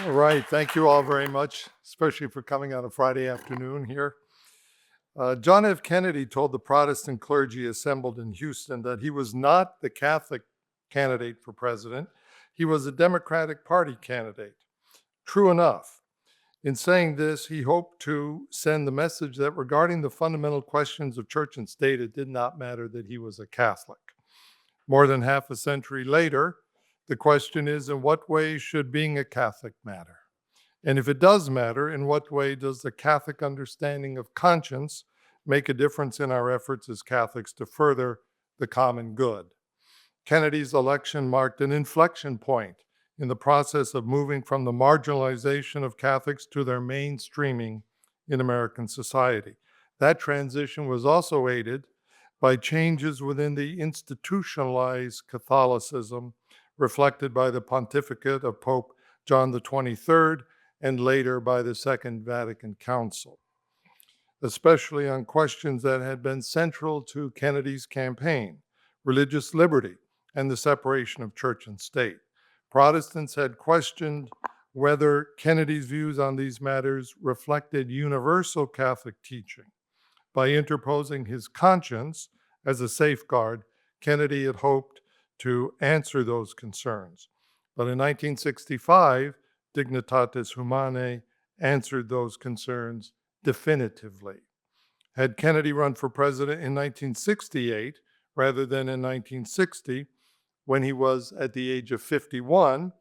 All right, thank you all very much, especially for coming on a Friday afternoon here. John F. Kennedy told the Protestant clergy assembled in Houston that he was not the Catholic candidate for president. He was a Democratic Party candidate. True enough. In saying this, he hoped to send the message that regarding the fundamental questions of church and state, it did not matter that he was a Catholic. More than half a century later, the question is, in what way should being a Catholic matter? And if it does matter, in what way does the Catholic understanding of conscience make a difference in our efforts as Catholics to further the common good? Kennedy's election marked an inflection point in the process of moving from the marginalization of Catholics to their mainstreaming in American society. That transition was also aided by changes within the institutionalized Catholicism reflected by the pontificate of Pope John the 23rd and later by the Second Vatican Council, especially on questions that had been central to Kennedy's campaign: religious liberty and the separation of church and state. Protestants had questioned whether Kennedy's views on these matters reflected universal Catholic teaching. By interposing his conscience as a safeguard, Kennedy had hoped to answer those concerns. But in 1965, Dignitatis Humanae answered those concerns definitively. Had Kennedy run for president in 1968 rather than in 1960, when he was at the age of 51,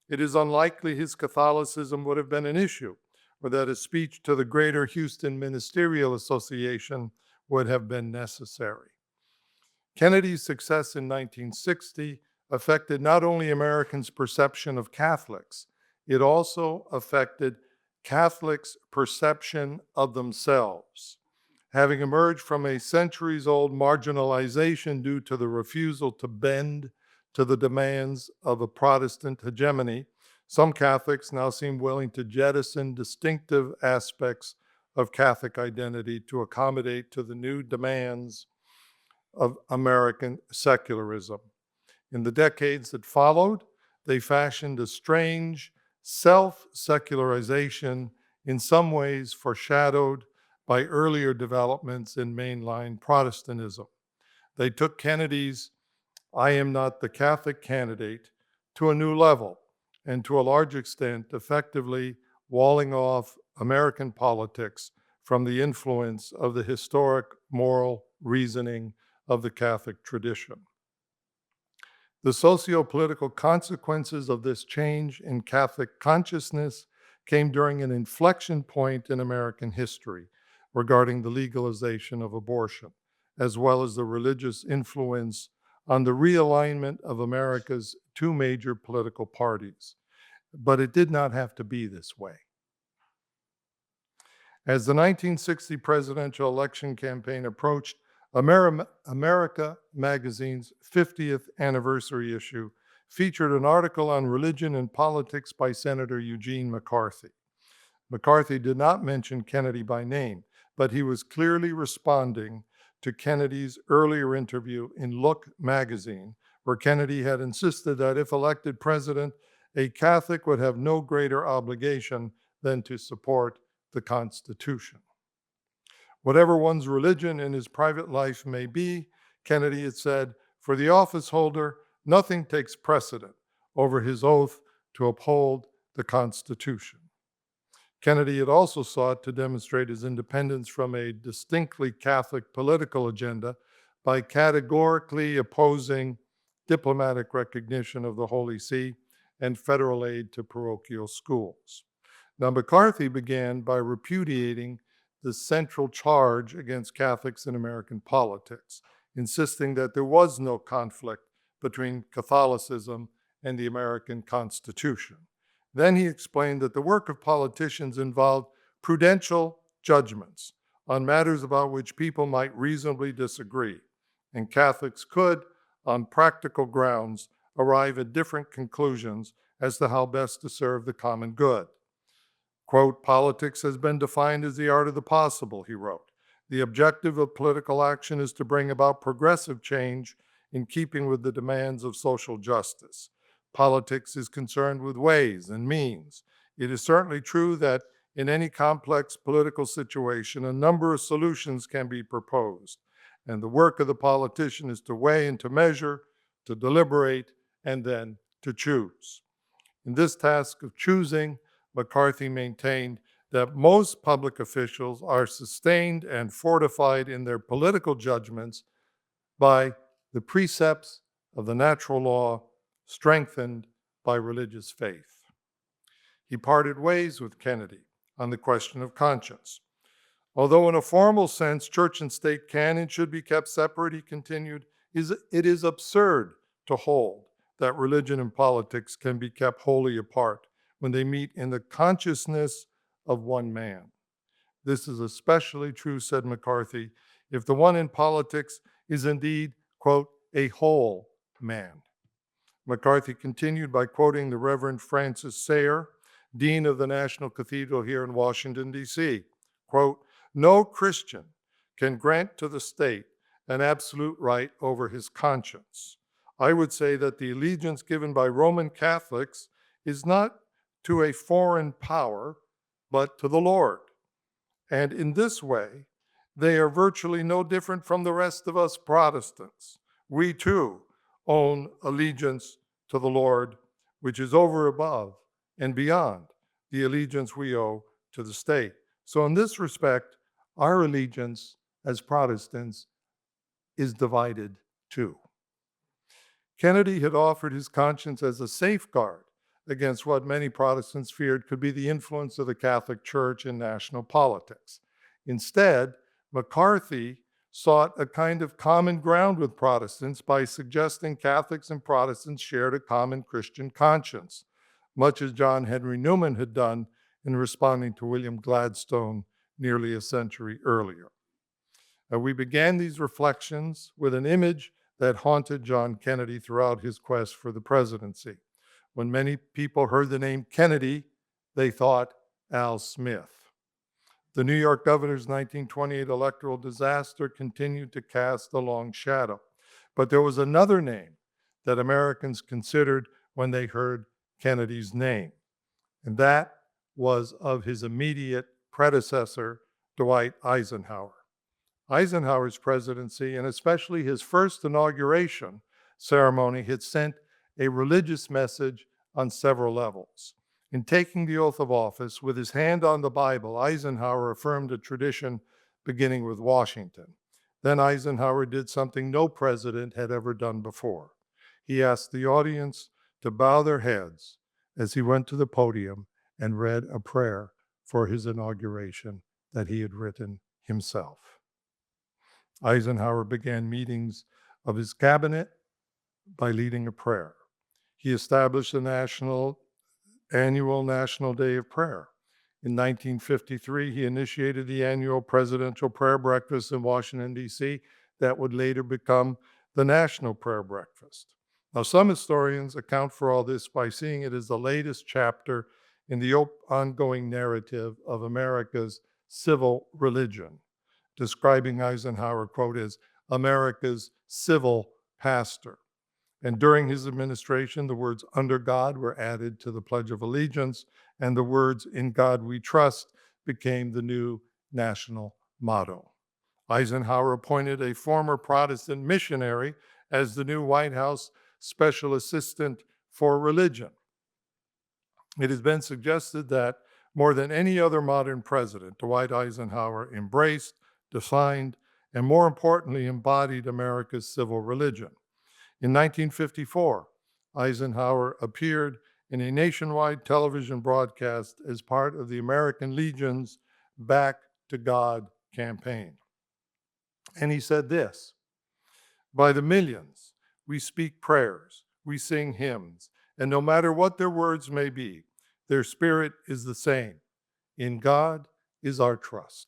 it is unlikely his Catholicism would have been an issue, or that a speech to the Greater Houston Ministerial Association would have been necessary. Kennedy's success in 1960 affected not only Americans' perception of Catholics, it also affected Catholics' perception of themselves. Having emerged from a centuries-old marginalization due to the refusal to bend to the demands of a Protestant hegemony, some Catholics now seem willing to jettison distinctive aspects of Catholic identity to accommodate to the new demands of American secularism. In the decades that followed, they fashioned a strange self-secularization, in some ways foreshadowed by earlier developments in mainline Protestantism. They took Kennedy's "I am not the Catholic candidate" to a new level, and to a large extent, effectively walling off American politics from the influence of the historic moral reasoning of the Catholic tradition. The socio-political consequences of this change in Catholic consciousness came during an inflection point in American history regarding the legalization of abortion, as well as the religious influence on the realignment of America's two major political parties. But it did not have to be this way. As the 1960 presidential election campaign approached, America magazine's 50th anniversary issue featured an article on religion and politics by Senator Eugene McCarthy. McCarthy did not mention Kennedy by name, but he was clearly responding to Kennedy's earlier interview in Look magazine, where Kennedy had insisted that if elected president, a Catholic would have no greater obligation than to support the Constitution. Whatever one's religion in his private life may be, Kennedy had said, for the office holder, nothing takes precedent over his oath to uphold the Constitution. Kennedy had also sought to demonstrate his independence from a distinctly Catholic political agenda by categorically opposing diplomatic recognition of the Holy See and federal aid to parochial schools. Now, McCarthy began by repudiating the central charge against Catholics in American politics, insisting that there was no conflict between Catholicism and the American Constitution. Then he explained that the work of politicians involved prudential judgments on matters about which people might reasonably disagree, and Catholics could, on practical grounds, arrive at different conclusions as to how best to serve the common good. Quote, politics has been defined as the art of the possible, he wrote. The objective of political action is to bring about progressive change in keeping with the demands of social justice. Politics is concerned with ways and means. It is certainly true that in any complex political situation, a number of solutions can be proposed, and the work of the politician is to weigh and to measure, to deliberate, and then to choose. In this task of choosing, McCarthy maintained that most public officials are sustained and fortified in their political judgments by the precepts of the natural law, strengthened by religious faith. He parted ways with Kennedy on the question of conscience. Although in a formal sense, church and state can and should be kept separate, he continued, it is absurd to hold that religion and politics can be kept wholly apart when they meet in the consciousness of one man. This is especially true, said McCarthy, if the one in politics is indeed, quote, a whole man. McCarthy continued by quoting the Reverend Francis Sayer, Dean of the National Cathedral here in Washington, D.C., quote, no Christian can grant to the state an absolute right over his conscience. I would say that the allegiance given by Roman Catholics is not to a foreign power, but to the Lord. And in this way, they are virtually no different from the rest of us Protestants. We too own allegiance to the Lord, which is over, above, and beyond the allegiance we owe to the state. So in this respect, our allegiance as Protestants is divided too. Kennedy had offered his conscience as a safeguard against what many Protestants feared could be the influence of the Catholic Church in national politics. Instead, McCarthy sought a kind of common ground with Protestants by suggesting Catholics and Protestants shared a common Christian conscience, much as John Henry Newman had done in responding to William Gladstone nearly a century earlier. We began these reflections with an image that haunted John Kennedy throughout his quest for the presidency. When many people heard the name Kennedy, they thought Al Smith. The New York governor's 1928 electoral disaster continued to cast a long shadow. But there was another name that Americans considered when they heard Kennedy's name, and that was of his immediate predecessor, Dwight Eisenhower. Eisenhower's presidency, and especially his first inauguration ceremony, had sent a religious message on several levels. In taking the oath of office, with his hand on the Bible, Eisenhower affirmed a tradition beginning with Washington. Then Eisenhower did something no president had ever done before. He asked the audience to bow their heads as he went to the podium and read a prayer for his inauguration that he had written himself. Eisenhower began meetings of his cabinet by leading a prayer. He established a annual National Day of Prayer. In 1953, he initiated the annual Presidential Prayer Breakfast in Washington, D.C., that would later become the National Prayer Breakfast. Now, some historians account for all this by seeing it as the latest chapter in the ongoing narrative of America's civil religion, describing Eisenhower, quote, as America's civil pastor. And during his administration, the words under God were added to the Pledge of Allegiance, and the words in God we trust became the new national motto. Eisenhower appointed a former Protestant missionary as the new White House Special Assistant for Religion. It has been suggested that more than any other modern president, Dwight Eisenhower embraced, defined, and more importantly, embodied America's civil religion. In 1954, Eisenhower appeared in a nationwide television broadcast as part of the American Legion's Back to God campaign. And he said this, by the millions, we speak prayers, we sing hymns, and no matter what their words may be, their spirit is the same. In God is our trust.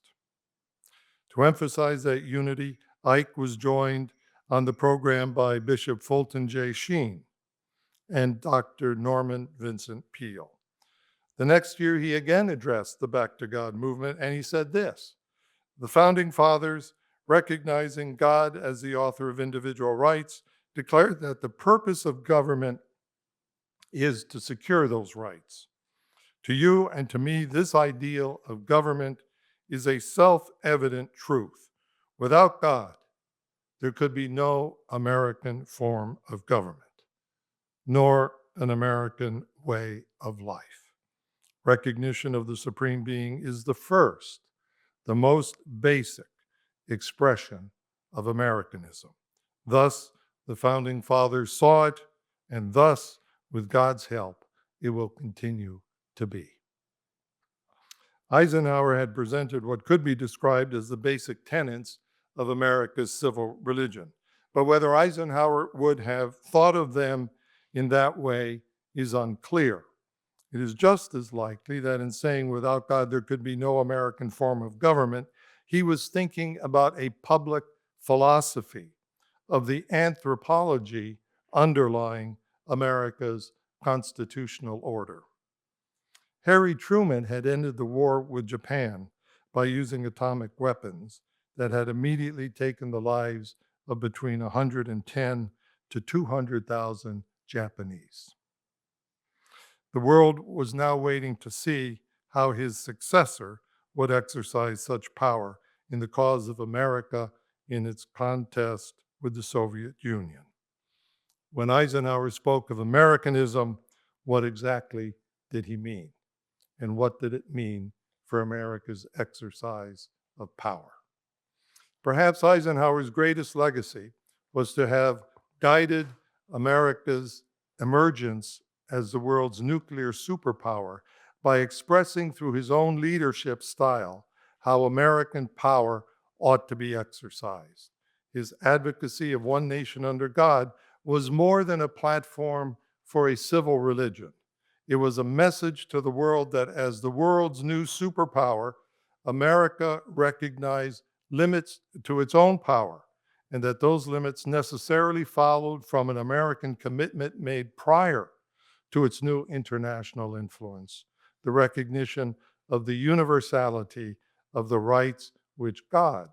To emphasize that unity, Ike was joined on the program by Bishop Fulton J. Sheen and Dr. Norman Vincent Peale. The next year, he again addressed the Back to God movement, and he said this, the Founding Fathers, recognizing God as the author of individual rights, declared that the purpose of government is to secure those rights. To you and to me, this ideal of government is a self-evident truth. Without God, there could be no American form of government, nor an American way of life. Recognition of the Supreme Being is the first, the most basic expression of Americanism. Thus, the Founding Fathers saw it, and thus, with God's help, it will continue to be. Eisenhower had presented what could be described as the basic tenets of America's civil religion. But whether Eisenhower would have thought of them in that way is unclear. It is just as likely that in saying without God there could be no American form of government, he was thinking about a public philosophy of the anthropology underlying America's constitutional order. Harry Truman had ended the war with Japan by using atomic weapons that had immediately taken the lives of between 110 to 200,000 Japanese. The world was now waiting to see how his successor would exercise such power in the cause of America in its contest with the Soviet Union. When Eisenhower spoke of Americanism, what exactly did he mean? And what did it mean for America's exercise of power? Perhaps Eisenhower's greatest legacy was to have guided America's emergence as the world's nuclear superpower by expressing through his own leadership style how American power ought to be exercised. His advocacy of one nation under God was more than a platform for a civil religion. It was a message to the world that as the world's new superpower, America recognized limits to its own power, and that those limits necessarily followed from an American commitment made prior to its new international influence, the recognition of the universality of the rights which God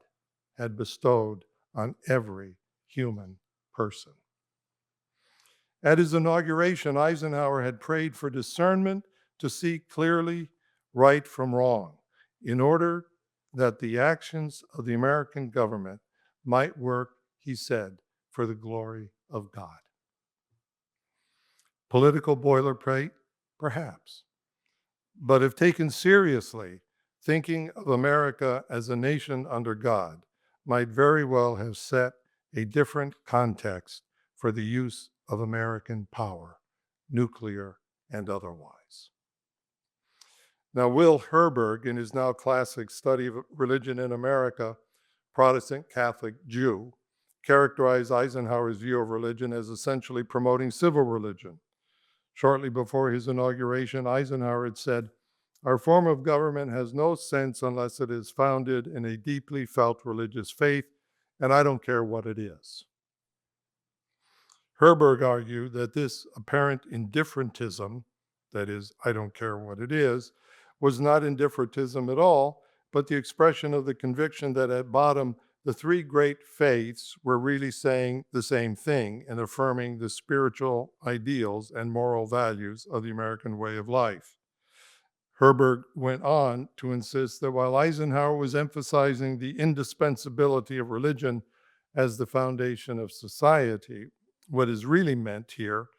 had bestowed on every human person. At his inauguration, Eisenhower had prayed for discernment to see clearly right from wrong, in order that the actions of the American government might work, he said, for the glory of God. Political boilerplate? Perhaps. But if taken seriously, thinking of America as a nation under God might very well have set a different context for the use of American power, nuclear and otherwise. Now, Will Herberg, in his now classic study of religion in America, Protestant, Catholic, Jew, characterized Eisenhower's view of religion as essentially promoting civil religion. Shortly before his inauguration, Eisenhower had said, "Our form of government has no sense unless it is founded in a deeply felt religious faith, and I don't care what it is." Herberg argued that this apparent indifferentism, that is, I don't care what it is, was not indifferentism at all, but the expression of the conviction that at bottom, the three great faiths were really saying the same thing and affirming the spiritual ideals and moral values of the American way of life. Herberg went on to insist that while Eisenhower was emphasizing the indispensability of religion as the foundation of society, what is really meant here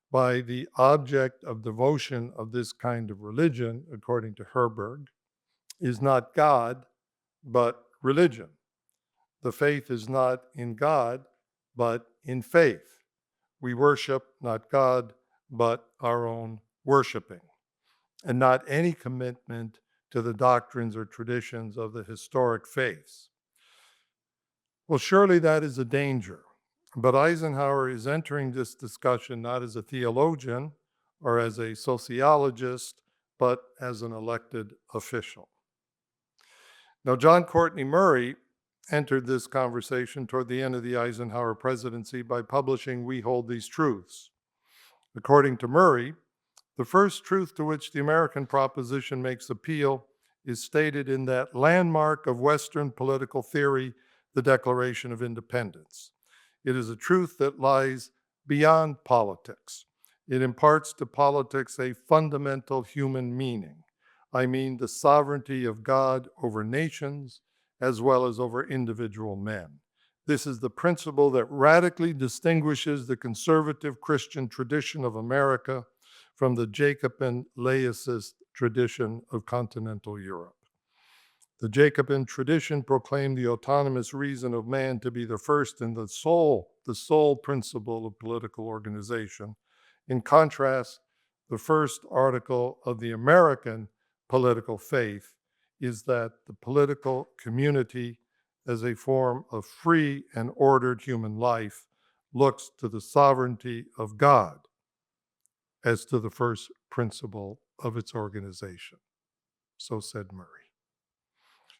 by the object of devotion of this kind of religion, according to Herberg, is not God, but religion. The faith is not in God, but in faith. We worship not God, but our own worshiping, and not any commitment to the doctrines or traditions of the historic faiths. Well, surely that is a danger. But Eisenhower is entering this discussion not as a theologian or as a sociologist, but as an elected official. Now, John Courtney Murray entered this conversation toward the end of the Eisenhower presidency by publishing We Hold These Truths. According to Murray, the first truth to which the American proposition makes appeal is stated in that landmark of Western political theory, the Declaration of Independence. It is a truth that lies beyond politics. It imparts to politics a fundamental human meaning. I mean the sovereignty of God over nations as well as over individual men. This is the principle that radically distinguishes the conservative Christian tradition of America from the Jacobin laicist tradition of continental Europe. The Jacobin tradition proclaimed the autonomous reason of man to be the first and the sole principle of political organization. In contrast, the first article of the American political faith is that the political community, as a form of free and ordered human life, looks to the sovereignty of God as to the first principle of its organization. So said Murray.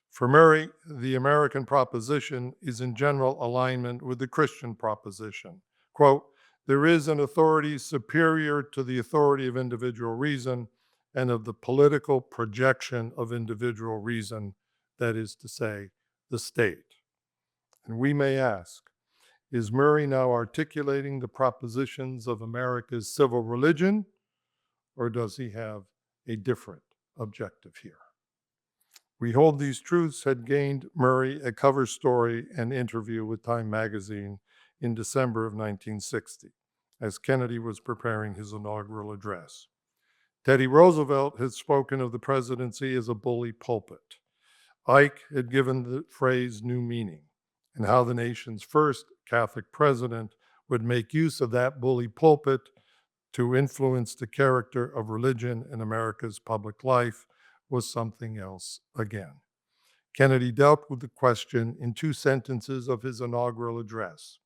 For Murray, the American proposition is in general alignment with the Christian proposition. Quote, there is an authority superior to the authority of individual reason and of the political projection of individual reason, that is to say, the state. And we may ask, is Murray now articulating the propositions of America's civil religion, or does he have a different objective here? We hold these truths had gained Murray a cover story and interview with Time magazine in December of 1960, as Kennedy was preparing his inaugural address. Teddy Roosevelt had spoken of the presidency as a bully pulpit. Ike had given the phrase new meaning, and how the nation's first Catholic president would make use of that bully pulpit to influence the character of religion in America's public life was something else again. Kennedy dealt with the question in 2 sentences of his inaugural address.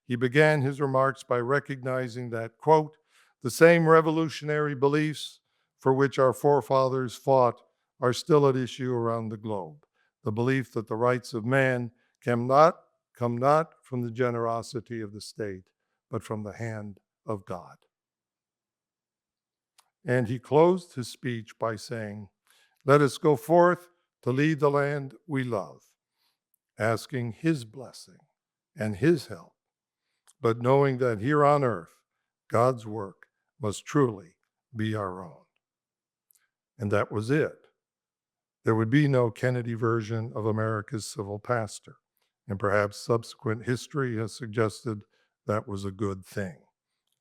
He began his remarks by recognizing that, quote, the same revolutionary beliefs for which our forefathers fought are still at issue around the globe. The belief that the rights of man come not from the generosity of the state, but from the hand of God. And he closed his speech by saying, let us go forth to lead the land we love, asking his blessing and his help, but knowing that here on earth, God's work must truly be our own. And that was it. There would be no Kennedy version of America's civil pastor, and perhaps subsequent history has suggested that was a good thing.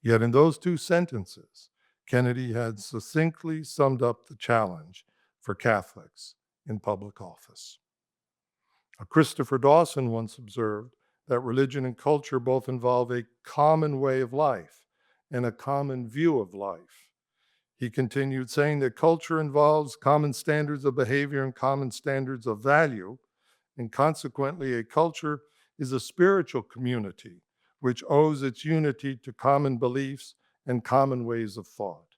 Yet in those 2 sentences, Kennedy had succinctly summed up the challenge for Catholics in public office. Christopher Dawson once observed that religion and culture both involve a common way of life and a common view of life. He continued saying that culture involves common standards of behavior and common standards of value, and consequently a culture is a spiritual community which owes its unity to common beliefs and common ways of thought.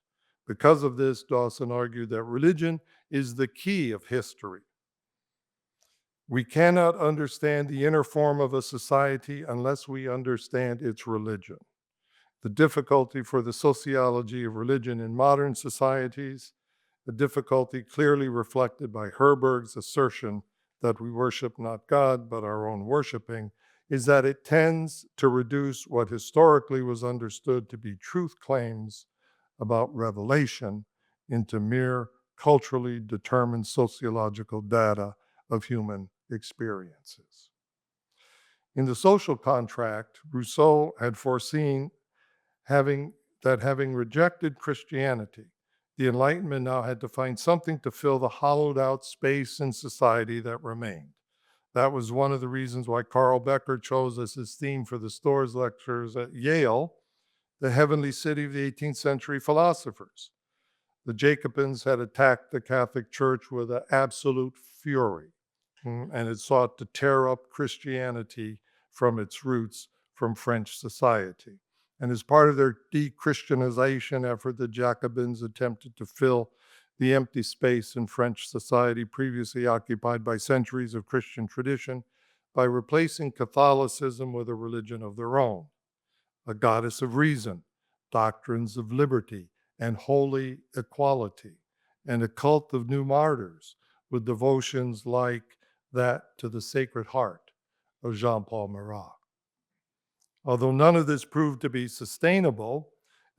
Because of this, Dawson argued that religion is the key of history. We cannot understand the inner form of a society unless we understand its religion. The difficulty for the sociology of religion in modern societies, a difficulty clearly reflected by Herberg's assertion that we worship not God but our own worshiping, is that it tends to reduce what historically was understood to be truth claims about revelation into mere culturally determined sociological data of human experiences. In the social contract, Rousseau had foreseen having rejected Christianity, the Enlightenment now had to find something to fill the hollowed out space in society that remained. That was one of the reasons why Carl Becker chose as his theme for the Storrs lectures at Yale, the heavenly city of the 18th century philosophers. The Jacobins had attacked the Catholic Church with an absolute fury, and it sought to tear up Christianity from its roots from French society. And as part of their de-Christianization effort, the Jacobins attempted to fill the empty space in French society previously occupied by centuries of Christian tradition by replacing Catholicism with a religion of their own, a goddess of reason, doctrines of liberty and holy equality, and a cult of new martyrs with devotions like that to the Sacred Heart of Jean-Paul Marat. Although none of this proved to be sustainable,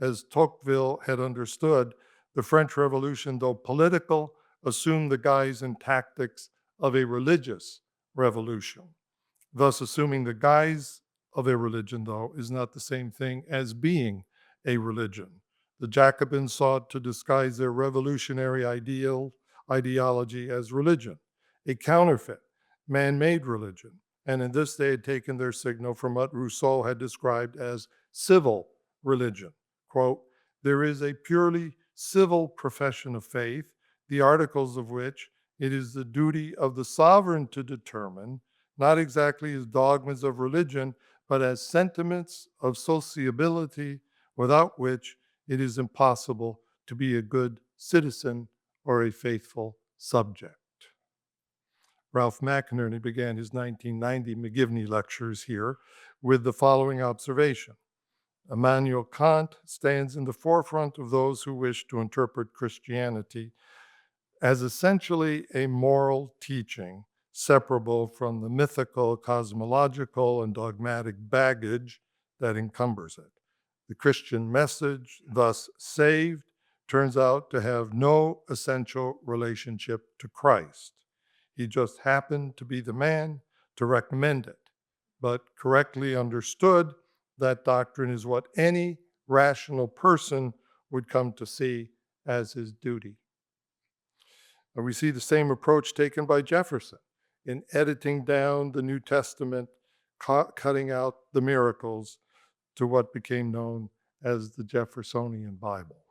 As Tocqueville had understood, the French Revolution, though political, assumed the guise and tactics of a religious revolution. Thus, assuming the guise of a religion, though, is not the same thing as being a religion. The Jacobins sought to disguise their revolutionary ideology as religion, a counterfeit, man-made religion, and in this they had taken their signal from what Rousseau had described as civil religion. Quote, "There is a purely civil profession of faith, the articles of which it is the duty of the sovereign to determine, not exactly as dogmas of religion, but as sentiments of sociability, without which it is impossible to be a good citizen or a faithful subject." Ralph McInerney began his 1990 McGivney lectures here with the following observation. Immanuel Kant stands in the forefront of those who wish to interpret Christianity as essentially a moral teaching separable from the mythical, cosmological, and dogmatic baggage that encumbers it. The Christian message, thus saved, turns out to have no essential relationship to Christ. He just happened to be the man to recommend it. But correctly understood, that doctrine is what any rational person would come to see as his duty. And we see the same approach taken by Jefferson in editing down the New Testament, cutting out the miracles to what became known as the Jeffersonian Bible.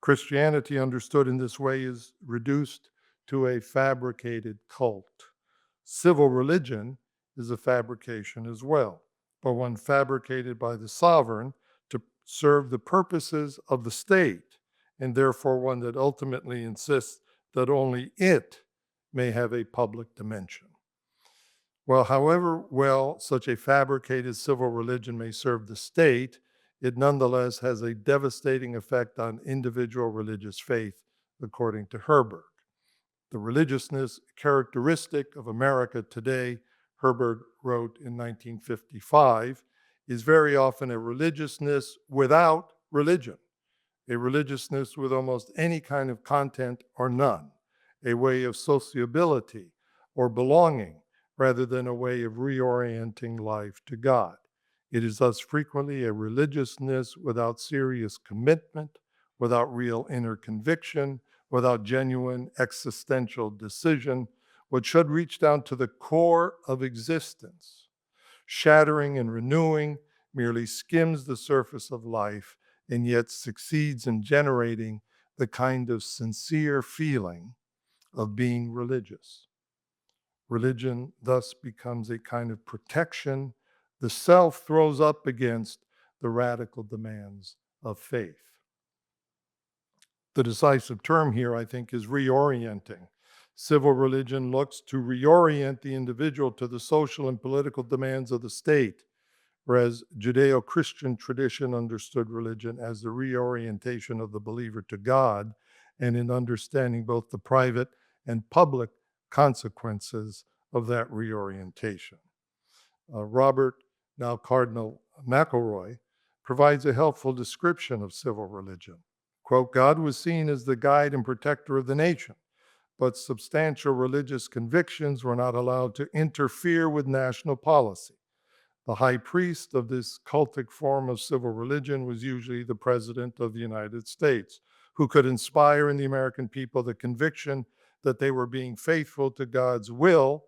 Christianity understood in this way is reduced to a fabricated cult. Civil religion is a fabrication as well, but one fabricated by the sovereign to serve the purposes of the state, and therefore one that ultimately insists that only it may have a public dimension. Well, however well such a fabricated civil religion may serve the state, it nonetheless has a devastating effect on individual religious faith, according to Herberg. The religiousness characteristic of America today, Herberg wrote in 1955, is very often a religiousness without religion, a religiousness with almost any kind of content or none, a way of sociability or belonging rather than a way of reorienting life to God. It is thus frequently a religiousness without serious commitment, without real inner conviction, without genuine existential decision, what should reach down to the core of existence, shattering and renewing, merely skims the surface of life, and yet succeeds in generating the kind of sincere feeling of being religious. Religion thus becomes a kind of protection the self throws up against the radical demands of faith. The decisive term here, I think, is reorienting. Civil religion looks to reorient the individual to the social and political demands of the state, whereas Judeo-Christian tradition understood religion as the reorientation of the believer to God, and in understanding both the private and public consequences of that reorientation. Robert, now Cardinal McElroy, provides a helpful description of civil religion. Quote, "God was seen as the guide and protector of the nation, but substantial religious convictions were not allowed to interfere with national policy. The high priest of this cultic form of civil religion was usually the President of the United States, who could inspire in the American people the conviction that they were being faithful to God's will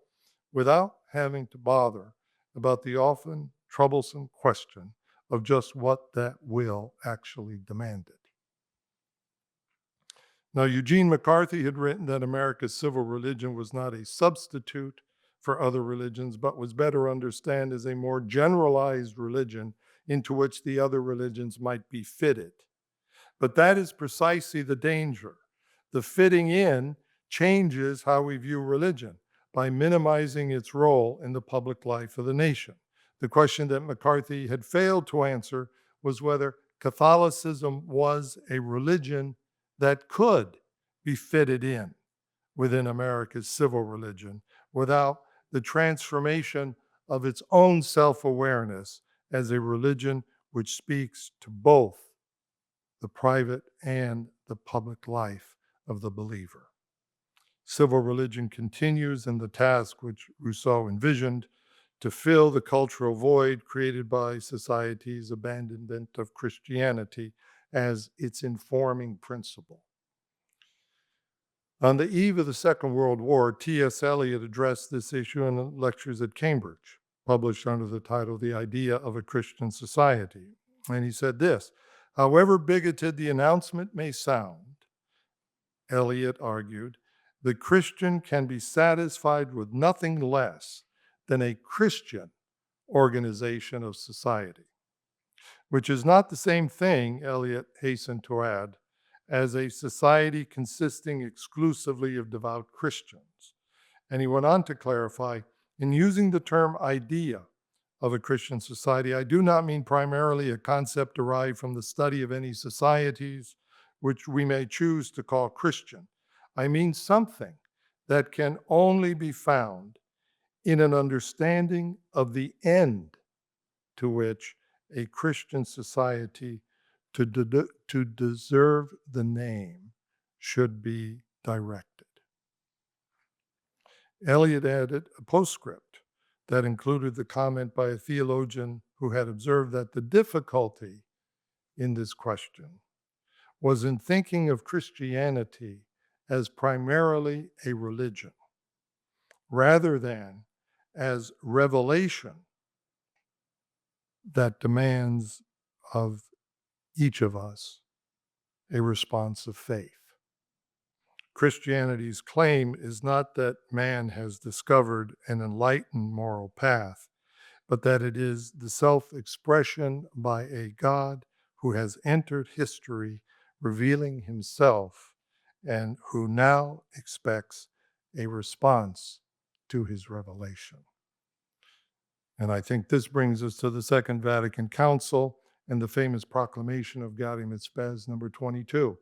without having to bother about the often troublesome question of just what that will actually demanded." Now, Eugene McCarthy had written that America's civil religion was not a substitute for other religions, but was better understood as a more generalized religion into which the other religions might be fitted. But that is precisely the danger. The fitting in changes how we view religion by minimizing its role in the public life of the nation. The question that McCarthy had failed to answer was whether Catholicism was a religion that could be fitted in within America's civil religion without the transformation of its own self-awareness as a religion which speaks to both the private and the public life of the believer. Civil religion continues in the task which Rousseau envisioned, to fill the cultural void created by society's abandonment of Christianity as its informing principle. On the eve of the Second World War, T.S. Eliot addressed this issue in lectures at Cambridge, published under the title The Idea of a Christian Society. And he said this: however bigoted the announcement may sound, Eliot argued, the Christian can be satisfied with nothing less than a Christian organization of society, which is not the same thing, Eliot hastened to add, as a society consisting exclusively of devout Christians. And he went on to clarify, in using the term idea of a Christian society, I do not mean primarily a concept derived from the study of any societies which we may choose to call Christian. I mean something that can only be found in an understanding of the end to which a Christian society to deserve the name should be directed. Eliot added a postscript that included the comment by a theologian who had observed that the difficulty in this question was in thinking of Christianity as primarily a religion, rather than as revelation that demands of each of us a response of faith. Christianity's claim is not that man has discovered an enlightened moral path, but that it is the self-expression by a God who has entered history, revealing himself, and who now expects a response to his revelation. And I think this brings us to the Second Vatican Council and the famous proclamation of Gaudium et Spes, number 22.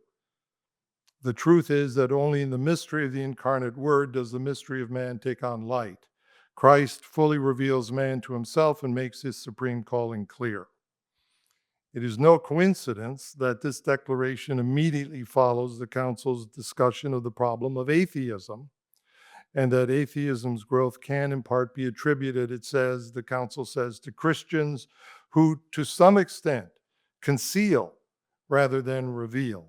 The truth is that only in the mystery of the incarnate Word does the mystery of man take on light. Christ fully reveals man to himself and makes his supreme calling clear. It is no coincidence that this declaration immediately follows the Council's discussion of the problem of atheism, and that atheism's growth can in part be attributed, the Council says, to Christians who, to some extent, conceal rather than reveal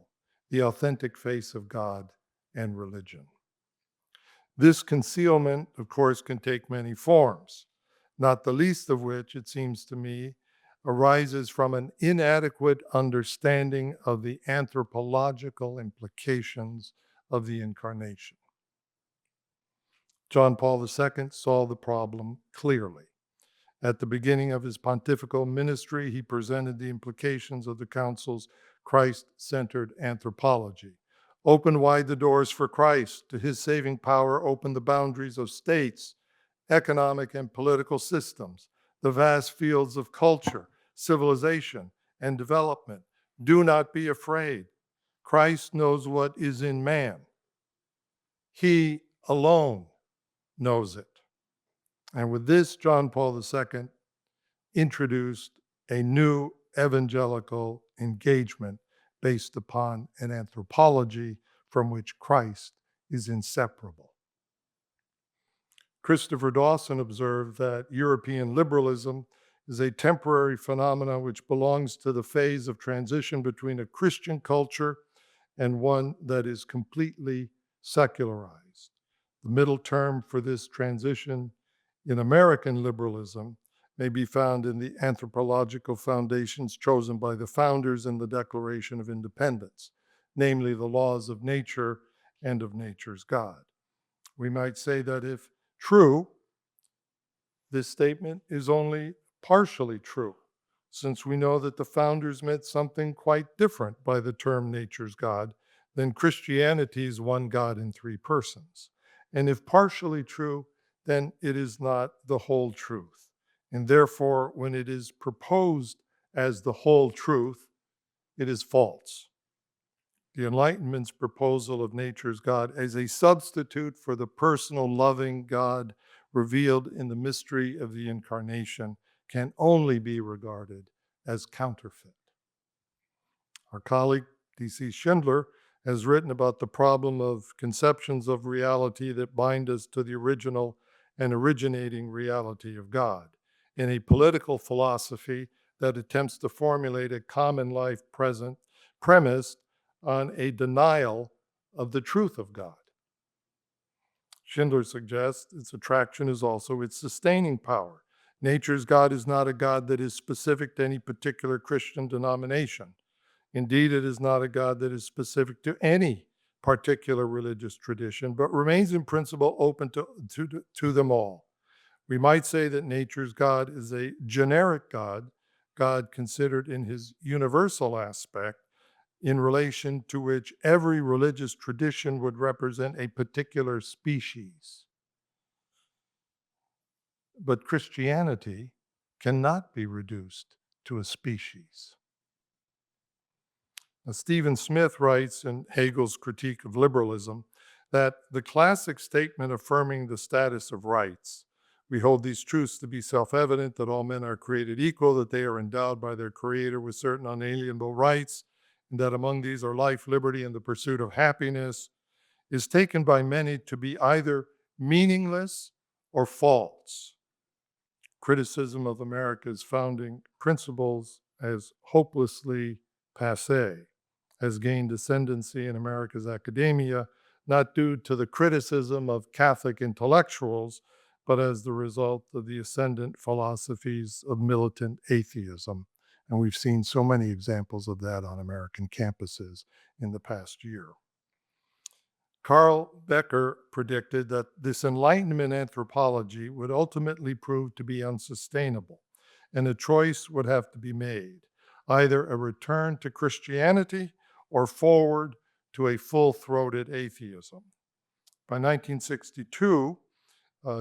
the authentic face of God and religion. This concealment, of course, can take many forms, not the least of which, it seems to me, arises from an inadequate understanding of the anthropological implications of the incarnation. John Paul II saw the problem clearly. At the beginning of his pontifical ministry, he presented the implications of the Council's Christ-centered anthropology. Open wide the doors for Christ. To his saving power, open the boundaries of states, economic and political systems, the vast fields of culture, civilization, and development. Do not be afraid. Christ knows what is in man. He alone knows it. And with this, John Paul II introduced a new evangelical engagement based upon an anthropology from which Christ is inseparable. Christopher Dawson observed that European liberalism is a temporary phenomenon which belongs to the phase of transition between a Christian culture and one that is completely secularized. The middle term for this transition in American liberalism may be found in the anthropological foundations chosen by the founders in the Declaration of Independence, namely the laws of nature and of nature's God. We might say that if true, this statement is only partially true, since we know that the founders meant something quite different by the term nature's God than Christianity's one God in three persons. And if partially true, then it is not the whole truth. And therefore, when it is proposed as the whole truth, it is false. The Enlightenment's proposal of nature's God as a substitute for the personal, loving God revealed in the mystery of the Incarnation can only be regarded as counterfeit. Our colleague, D.C. Schindler, has written about the problem of conceptions of reality that bind us to the original and originating reality of God in a political philosophy that attempts to formulate a common life present premised on a denial of the truth of God. Schindler suggests its attraction is also its sustaining power. Nature's God is not a God that is specific to any particular Christian denomination. Indeed, it is not a God that is specific to any particular religious tradition, but remains in principle open to them all. We might say that nature's God is a generic God, God considered in his universal aspect, in relation to which every religious tradition would represent a particular species. But Christianity cannot be reduced to a species. Now, Stephen Smith writes in Hegel's Critique of Liberalism that the classic statement affirming the status of rights, we hold these truths to be self-evident, that all men are created equal, that they are endowed by their Creator with certain unalienable rights, and that among these are life, liberty, and the pursuit of happiness, is taken by many to be either meaningless or false. Criticism of America's founding principles as hopelessly passé has gained ascendancy in America's academia, not due to the criticism of Catholic intellectuals, but as the result of the ascendant philosophies of militant atheism. And we've seen so many examples of that on American campuses in the past year. Carl Becker predicted that this Enlightenment anthropology would ultimately prove to be unsustainable, and a choice would have to be made, either a return to Christianity or forward to a full-throated atheism. By 1962,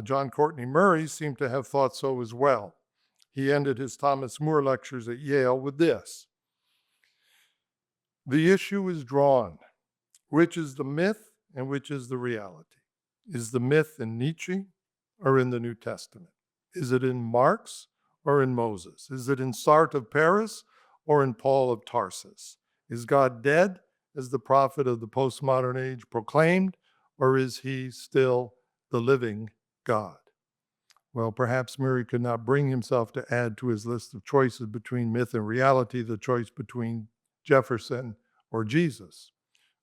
John Courtney Murray seemed to have thought so as well. He ended his Thomas More lectures at Yale with this: "The issue is drawn. Which is the myth and which is the reality? Is the myth in Nietzsche or in the New Testament? Is it in Marx or in Moses? Is it in Sartre of Paris or in Paul of Tarsus? Is God dead, as the prophet of the postmodern age proclaimed, or is he still the living God?" Well, perhaps Murray could not bring himself to add to his list of choices between myth and reality the choice between Jefferson or Jesus,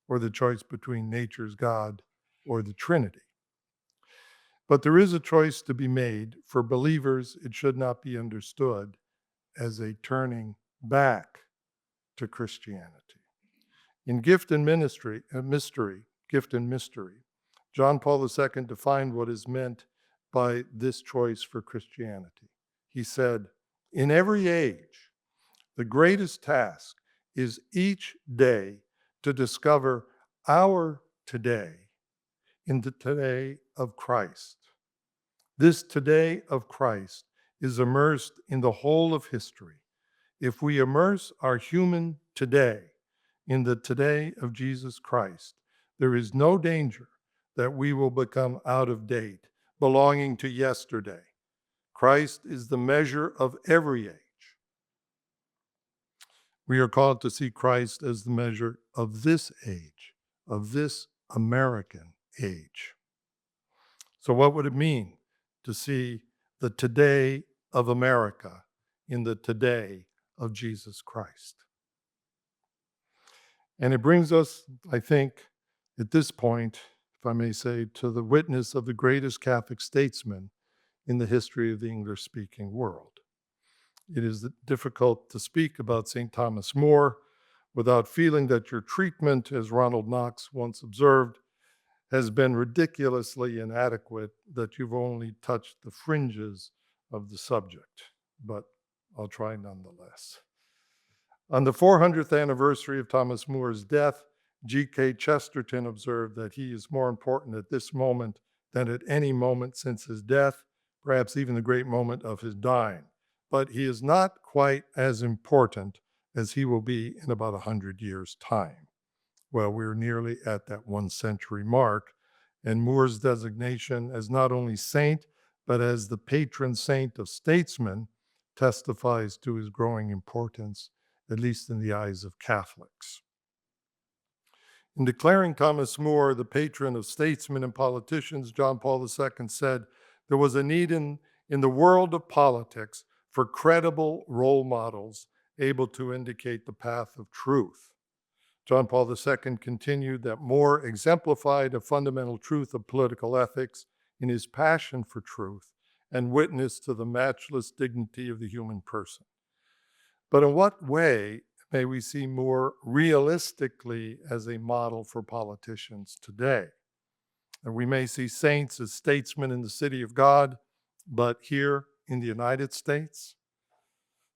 or the choice between nature's God or the Trinity. But there is a choice to be made. For believers, it should not be understood as a turning back to Christianity. In Gift and Mystery, John Paul II defined what is meant by this choice for Christianity. He said, "In every age, the greatest task is each day to discover our today in the today of Christ. This today of Christ is immersed in the whole of history. If we immerse our human today in the today of Jesus Christ, there is no danger that we will become out of date, belonging to yesterday. Christ is the measure of every age. We are called to see Christ as the measure of this age, of this American age." So what would it mean to see the today of America in the today of Jesus Christ? And it brings us, I think, at this point, if I may say, to the witness of the greatest Catholic statesman in the history of the English-speaking world. It is difficult to speak about St. Thomas More without feeling that your treatment, as Ronald Knox once observed, has been ridiculously inadequate, that you've only touched the fringes of the subject, but I'll try nonetheless. On the 400th anniversary of Thomas More's death, G.K. Chesterton observed that he is more important at this moment than at any moment since his death, perhaps even the great moment of his dying. But he is not quite as important as he will be in about 100 years' time. Well, we're nearly at that 1 century mark, and More's designation as not only saint, but as the patron saint of statesmen testifies to his growing importance at least in the eyes of Catholics. In declaring Thomas More the patron of statesmen and politicians, John Paul II said, there was a need in the world of politics for credible role models able to indicate the path of truth. John Paul II continued that More exemplified a fundamental truth of political ethics in his passion for truth and witnessed to the matchless dignity of the human person. But in what way may we see More realistically as a model for politicians today? And we may see saints as statesmen in the city of God, but here in the United States,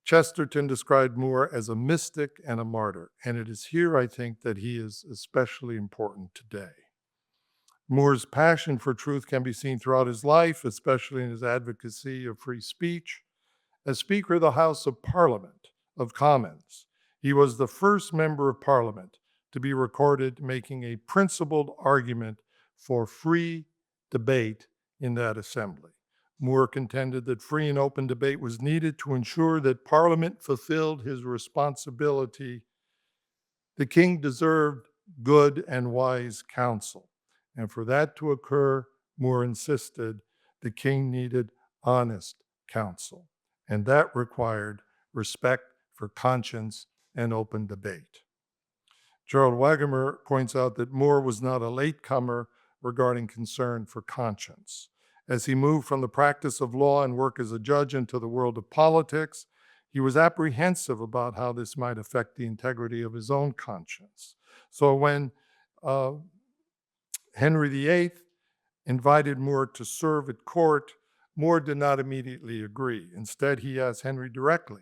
Chesterton described More as a mystic and a martyr, and it is here, I think, that he is especially important today. More's passion for truth can be seen throughout his life, especially in his advocacy of free speech. As Speaker of the House of Parliament of Commons, he was the first member of Parliament to be recorded making a principled argument for free debate in that assembly. More contended that free and open debate was needed to ensure that Parliament fulfilled his responsibility. The king deserved good and wise counsel, and for that to occur, More insisted the king needed honest counsel, and that required respect for conscience and open debate. Gerald Wagemer points out that More was not a latecomer regarding concern for conscience. As he moved from the practice of law and work as a judge into the world of politics, he was apprehensive about how this might affect the integrity of his own conscience. So when Henry VIII invited More to serve at court, More did not immediately agree. Instead, he asked Henry directly,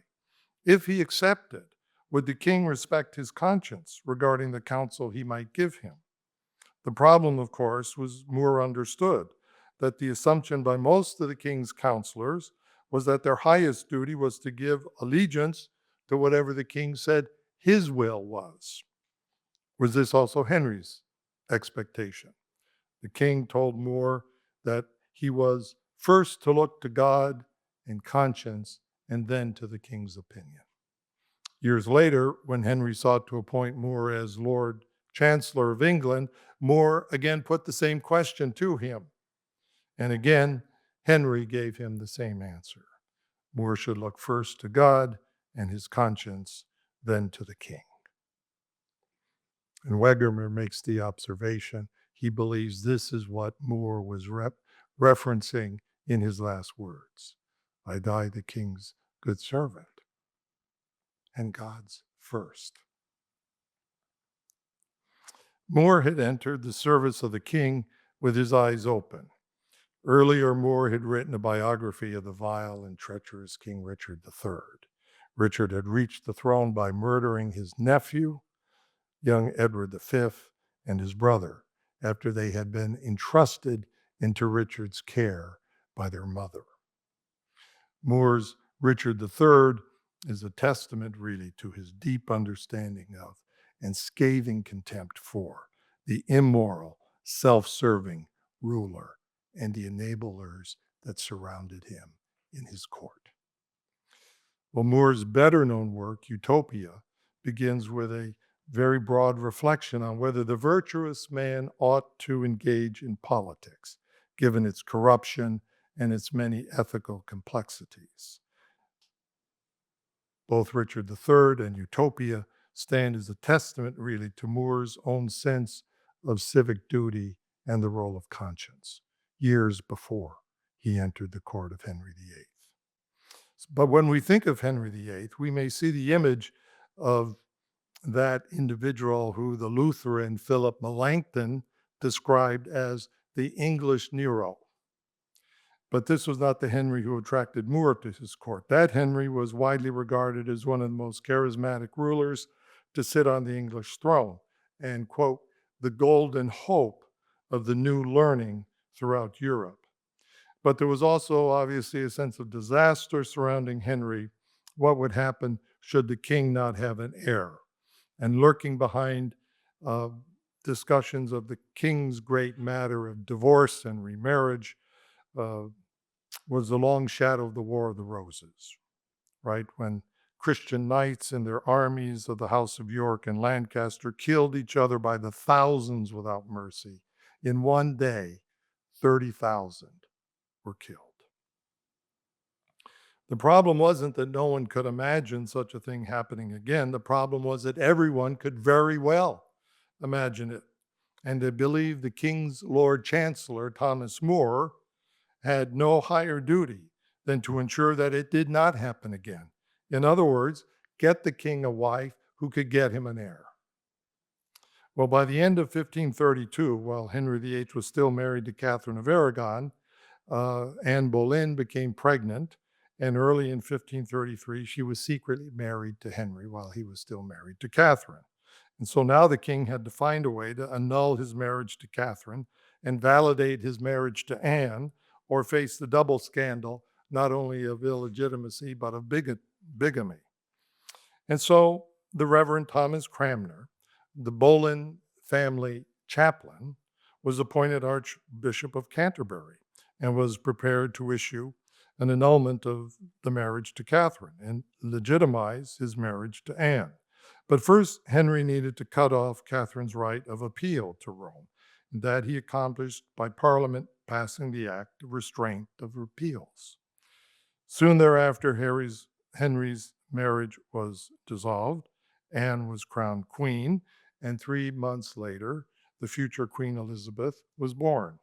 if he accepted, would the king respect his conscience regarding the counsel he might give him? The problem, of course, was More understood that the assumption by most of the king's counselors was that their highest duty was to give allegiance to whatever the king said his will was. Was this also Henry's expectation? The king told More that he was first to look to God and conscience and then to the king's opinion. Years later, when Henry sought to appoint More as Lord Chancellor of England, More again put the same question to him. And again, Henry gave him the same answer. More should look first to God and his conscience, then to the king. And Wegemer makes the observation, he believes this is what More was referencing in his last words. I die the king's good servant and God's first. More had entered the service of the king with his eyes open. Earlier, More had written a biography of the vile and treacherous King Richard III. Richard had reached the throne by murdering his nephew, young Edward V, and his brother, after they had been entrusted into Richard's care by their mother. More's Richard III is a testament, really, to his deep understanding of and scathing contempt for the immoral, self-serving ruler and the enablers that surrounded him in his court. Well, More's better-known work, Utopia, begins with a very broad reflection on whether the virtuous man ought to engage in politics, given its corruption and its many ethical complexities. Both Richard III and Utopia stand as a testament, really, to More's own sense of civic duty and the role of conscience, years before he entered the court of Henry VIII. But when we think of Henry VIII, we may see the image of that individual who the Lutheran Philip Melanchthon described as the English Nero. But this was not the Henry who attracted More to his court. That Henry was widely regarded as one of the most charismatic rulers to sit on the English throne and, quote, the golden hope of the new learning throughout Europe. But there was also obviously a sense of disaster surrounding Henry. What would happen should the king not have an heir? And lurking behind discussions of the king's great matter of divorce and remarriage was the long shadow of the War of the Roses, right? When Christian knights and their armies of the House of York and Lancaster killed each other by the thousands without mercy. In one day, 30,000 were killed. The problem wasn't that no one could imagine such a thing happening again. The problem was that everyone could very well imagine it. And they believed the King's Lord Chancellor, Thomas More, had no higher duty than to ensure that it did not happen again. In other words, get the king a wife who could get him an heir. Well, by the end of 1532, while Henry VIII was still married to Catherine of Aragon, Anne Boleyn became pregnant, and early in 1533, she was secretly married to Henry while he was still married to Catherine. And so now the king had to find a way to annul his marriage to Catherine and validate his marriage to Anne, or face the double scandal, not only of illegitimacy, but of bigamy. And so the Reverend Thomas Cranmer, the Boleyn family chaplain, was appointed Archbishop of Canterbury and was prepared to issue an annulment of the marriage to Catherine and legitimize his marriage to Anne. But first, Henry needed to cut off Catherine's right of appeal to Rome. That he accomplished by Parliament passing the Act of Restraint of Appeals. Soon thereafter, Henry's marriage was dissolved. Anne was crowned queen, and 3 months later, the future Queen Elizabeth was born.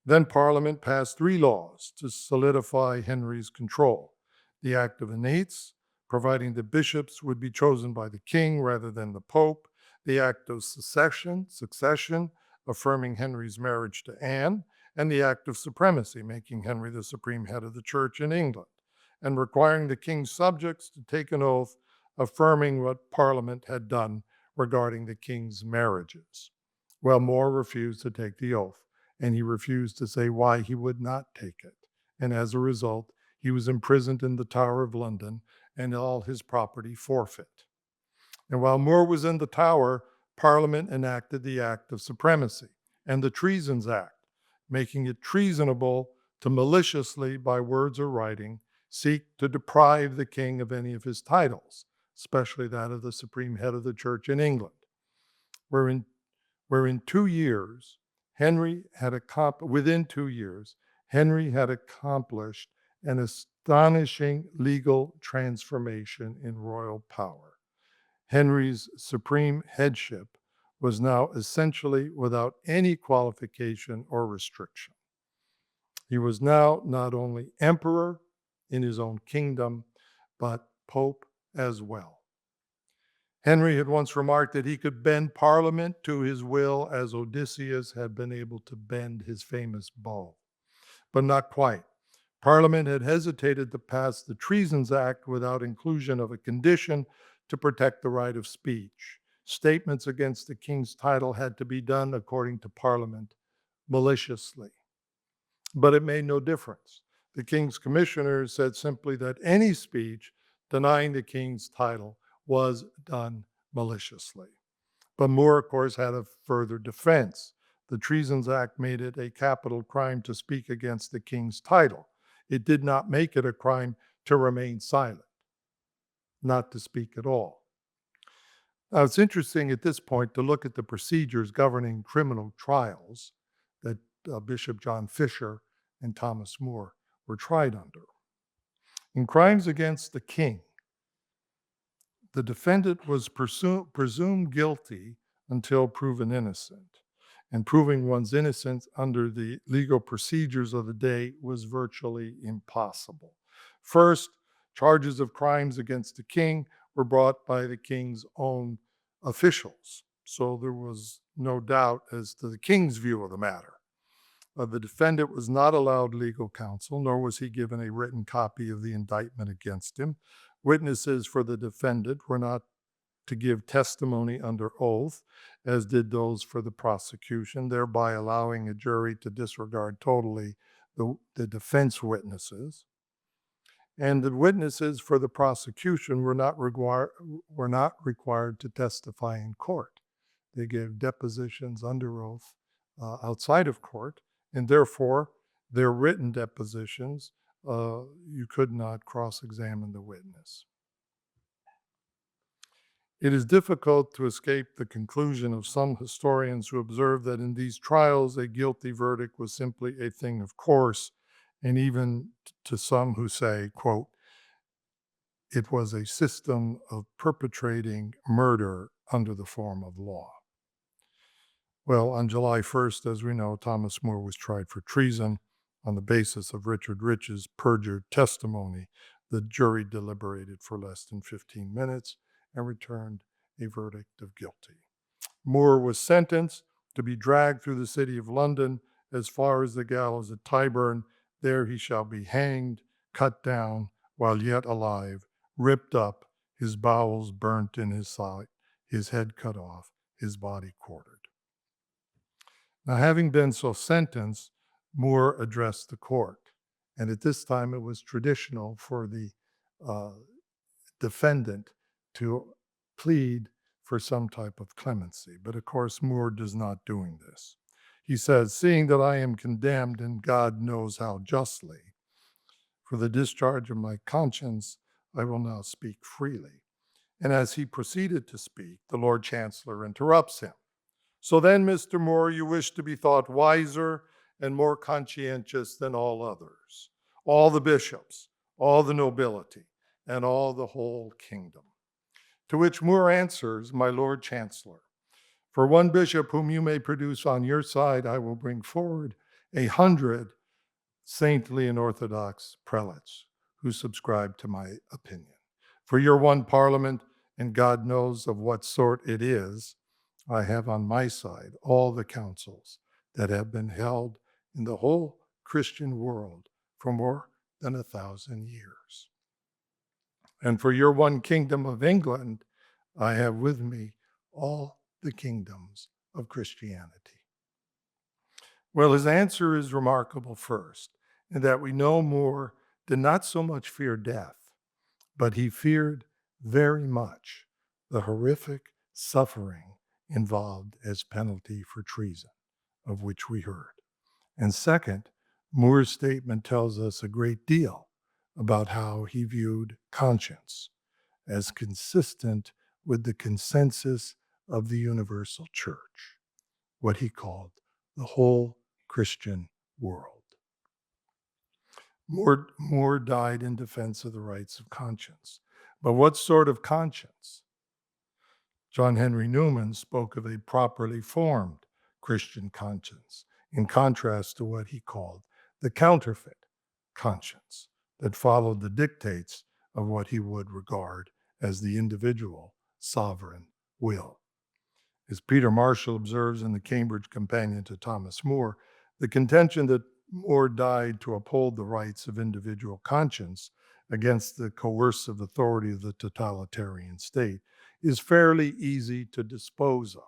Then Parliament passed 3 laws to solidify Henry's control. The Act of Annates, providing that bishops would be chosen by the king rather than the pope. The Act of Succession, affirming Henry's marriage to Anne, and the Act of Supremacy, making Henry the supreme head of the church in England, and requiring the king's subjects to take an oath affirming what Parliament had done regarding the king's marriages. Well, More refused to take the oath, and he refused to say why he would not take it. And as a result, he was imprisoned in the Tower of London and all his property forfeit. And while More was in the Tower, Parliament enacted the Act of Supremacy and the Treasons Act, making it treasonable to maliciously, by words or writing, seek to deprive the king of any of his titles, especially that of the supreme head of the church in England. Within 2 years, Henry had accomplished an astonishing legal transformation in royal power. Henry's supreme headship was now essentially without any qualification or restriction. He was now not only emperor in his own kingdom, but pope as well. Henry had once remarked that he could bend Parliament to his will as Odysseus had been able to bend his famous bow. But not quite. Parliament had hesitated to pass the Treasons Act without inclusion of a condition to protect the right of speech. Statements against the king's title had to be done, according to Parliament, maliciously. But it made no difference. The king's commissioners said simply that any speech denying the king's title was done maliciously. But More, of course, had a further defense. The Treasons Act made it a capital crime to speak against the king's title. It did not make it a crime to remain silent, not to speak at all. Now, it's interesting at this point to look at the procedures governing criminal trials that Bishop John Fisher and Thomas More were tried under. In crimes against the king, the defendant was presumed guilty until proven innocent. And proving one's innocence under the legal procedures of the day was virtually impossible. First, charges of crimes against the king were brought by the king's own officials. So there was no doubt as to the king's view of the matter. The defendant was not allowed legal counsel, nor was he given a written copy of the indictment against him. Witnesses for the defendant were not to give testimony under oath, as did those for the prosecution, thereby allowing a jury to disregard totally the defense witnesses. And the witnesses for the prosecution were not required to testify in court. They gave depositions under oath outside of court, and therefore their written depositions, you could not cross-examine the witness. It is difficult to escape the conclusion of some historians who observe that in these trials a guilty verdict was simply a thing of course, and even to some who say, quote, it was a system of perpetrating murder under the form of law. Well, on July 1st, as we know, Thomas More was tried for treason on the basis of Richard Rich's perjured testimony. The jury deliberated for less than 15 minutes and returned a verdict of guilty. Moore was sentenced to be dragged through the city of London as far as the gallows at Tyburn. There he shall be hanged, cut down while yet alive, ripped up, his bowels burnt in his side, his head cut off, his body quartered. Now, having been so sentenced, Moore addressed the court. And at this time, it was traditional for the defendant to plead for some type of clemency. But of course, Moore does not doing this. He says, seeing that I am condemned, and God knows how justly, for the discharge of my conscience, I will now speak freely. And as he proceeded to speak, the Lord Chancellor interrupts him. So then, Mr. Moore, you wish to be thought wiser and more conscientious than all others, all the bishops, all the nobility, and all the whole kingdom. To which Moore answers, my Lord Chancellor, for one bishop whom you may produce on your side, I will bring forward 100 saintly and orthodox prelates who subscribe to my opinion. For your one parliament, and God knows of what sort it is, I have on my side all the councils that have been held in the whole Christian world for more than 1,000 years. And for your one kingdom of England, I have with me all the kingdoms of Christianity. Well, his answer is remarkable first, in that we know Moore did not so much fear death, but he feared very much the horrific suffering involved as penalty for treason, of which we heard. And second, Moore's statement tells us a great deal about how he viewed conscience as consistent with the consensus of the universal church, what he called the whole Christian world. Moore died in defense of the rights of conscience. But what sort of conscience? John Henry Newman spoke of a properly formed Christian conscience, in contrast to what he called the counterfeit conscience that followed the dictates of what he would regard as the individual sovereign will. As Peter Marshall observes in the Cambridge Companion to Thomas More, the contention that Moore died to uphold the rights of individual conscience against the coercive authority of the totalitarian state is fairly easy to dispose of.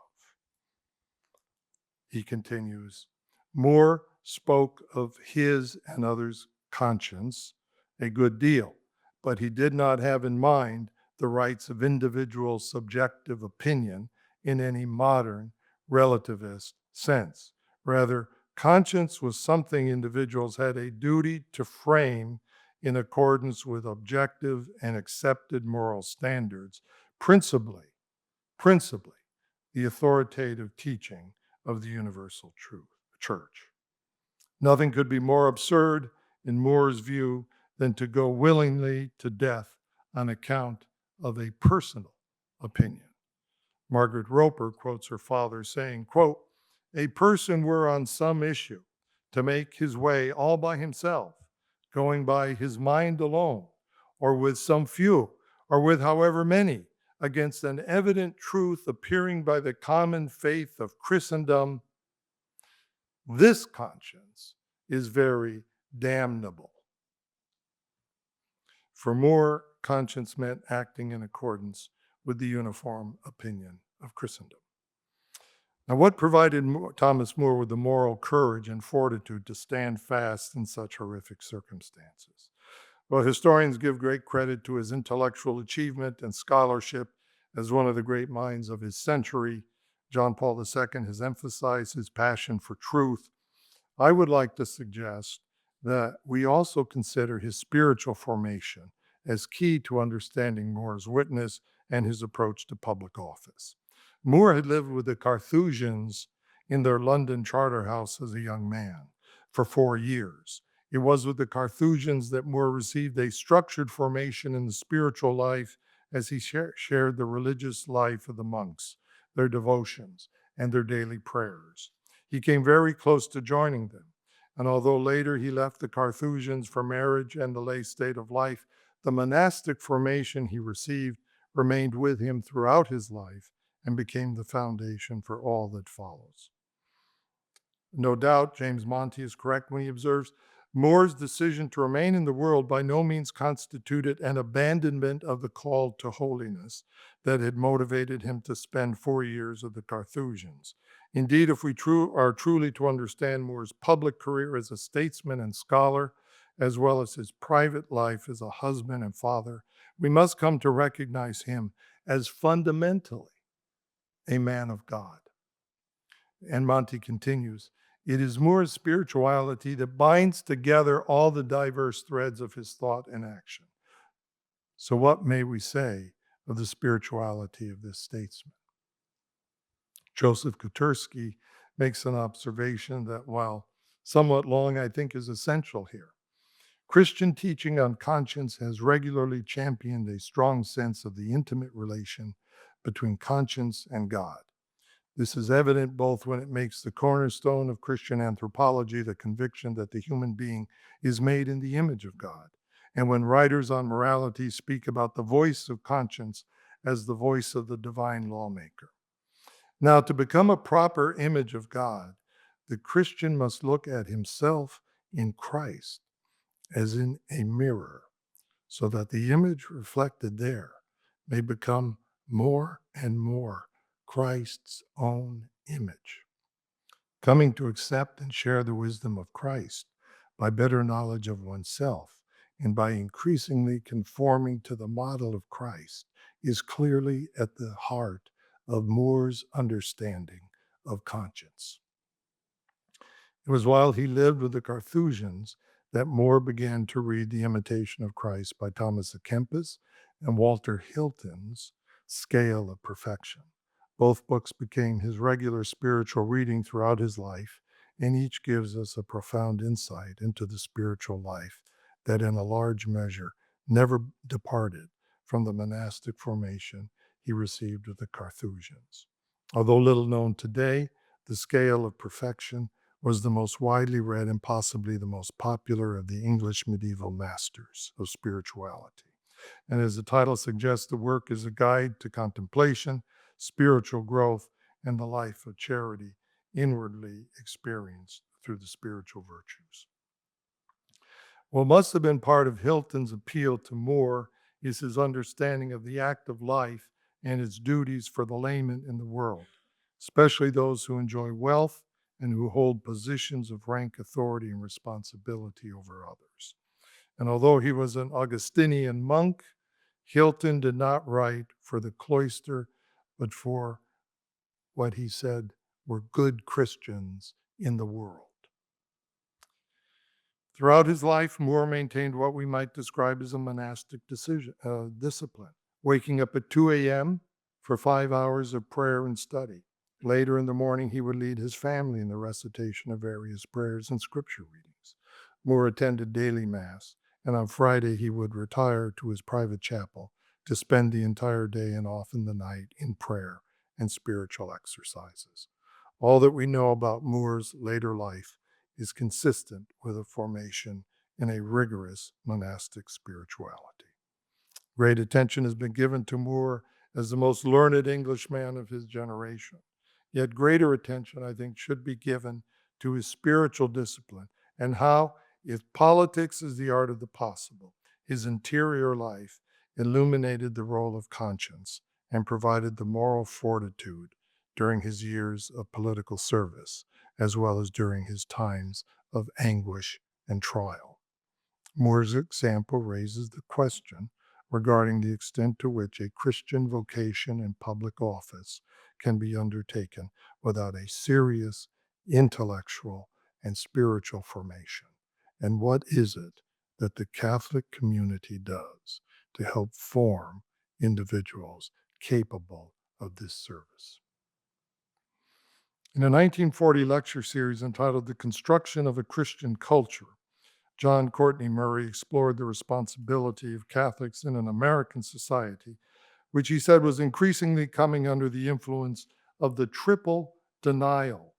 He continues, Moore spoke of his and others' conscience a good deal, but he did not have in mind the rights of individual subjective opinion in any modern relativist sense. Rather, conscience was something individuals had a duty to frame in accordance with objective and accepted moral standards, principally the authoritative teaching of the universal church. Nothing could be more absurd in Moore's view than to go willingly to death on account of a personal opinion. Margaret Roper quotes her father saying, quote, a person were on some issue to make his way all by himself, going by his mind alone, or with some few, or with however many, against an evident truth appearing by the common faith of Christendom, this conscience is very damnable. For Moore, conscience meant acting in accordance with the uniform opinion of Christendom. Now, what provided Thomas More with the moral courage and fortitude to stand fast in such horrific circumstances? Well, historians give great credit to his intellectual achievement and scholarship as one of the great minds of his century. John Paul II has emphasized his passion for truth. I would like to suggest that we also consider his spiritual formation as key to understanding Moore's witness and his approach to public office. Moore had lived with the Carthusians in their London charter house as a young man for 4 years. It was with the Carthusians that Moore received a structured formation in the spiritual life as he shared the religious life of the monks, their devotions, and their daily prayers. He came very close to joining them, and although later he left the Carthusians for marriage and the lay state of life, the monastic formation he received remained with him throughout his life and became the foundation for all that follows. No doubt, James Monti is correct when he observes, Moore's decision to remain in the world by no means constituted an abandonment of the call to holiness that had motivated him to spend 4 years with the Carthusians. Indeed, if we are truly to understand Moore's public career as a statesman and scholar, as well as his private life as a husband and father, we must come to recognize him as fundamentally a man of God. And Monti continues, it is Moore's spirituality that binds together all the diverse threads of his thought and action. So what may we say of the spirituality of this statesman? Josef Fuchs makes an observation that, while somewhat long, I think is essential here. Christian teaching on conscience has regularly championed a strong sense of the intimate relation between conscience and God. This is evident both when it makes the cornerstone of Christian anthropology the conviction that the human being is made in the image of God, and when writers on morality speak about the voice of conscience as the voice of the divine lawmaker. Now, to become a proper image of God, the Christian must look at himself in Christ as in a mirror, so that the image reflected there may become more and more Christ's own image. Coming to accept and share the wisdom of Christ by better knowledge of oneself and by increasingly conforming to the model of Christ is clearly at the heart of Moore's understanding of conscience. It was while he lived with the Carthusians that Moore began to read The Imitation of Christ by Thomas à Kempis and Walter Hilton's Scale of Perfection. Both books became his regular spiritual reading throughout his life, and each gives us a profound insight into the spiritual life that in a large measure never departed from the monastic formation he received with the Carthusians. Although little known today, The Scale of Perfection was the most widely read and possibly the most popular of the English medieval masters of spirituality. And as the title suggests, the work is a guide to contemplation, spiritual growth, and the life of charity inwardly experienced through the spiritual virtues. What must have been part of Hilton's appeal to Moore is his understanding of the active life and its duties for the layman in the world, especially those who enjoy wealth and who hold positions of rank, authority, and responsibility over others. And although he was an Augustinian monk, Hilton did not write for the cloister, but for what he said were good Christians in the world. Throughout his life, Moore maintained what we might describe as a monastic discipline, waking up at 2 a.m. for 5 hours of prayer and study. Later in the morning, he would lead his family in the recitation of various prayers and scripture readings. Moore attended daily Mass, and on Friday he would retire to his private chapel to spend the entire day and often the night in prayer and spiritual exercises. All that we know about Moore's later life is consistent with a formation in a rigorous monastic spirituality. Great attention has been given to Moore as the most learned Englishman of his generation. Yet greater attention, I think, should be given to his spiritual discipline and how, if politics is the art of the possible, his interior life illuminated the role of conscience and provided the moral fortitude during his years of political service, as well as during his times of anguish and trial. Moore's example raises the question regarding the extent to which a Christian vocation in public office can be undertaken without a serious intellectual and spiritual formation. And what is it that the Catholic community does to help form individuals capable of this service. In a 1940 lecture series entitled The Construction of a Christian Culture, John Courtney Murray explored the responsibility of Catholics in an American society, which he said was increasingly coming under the influence of the triple denial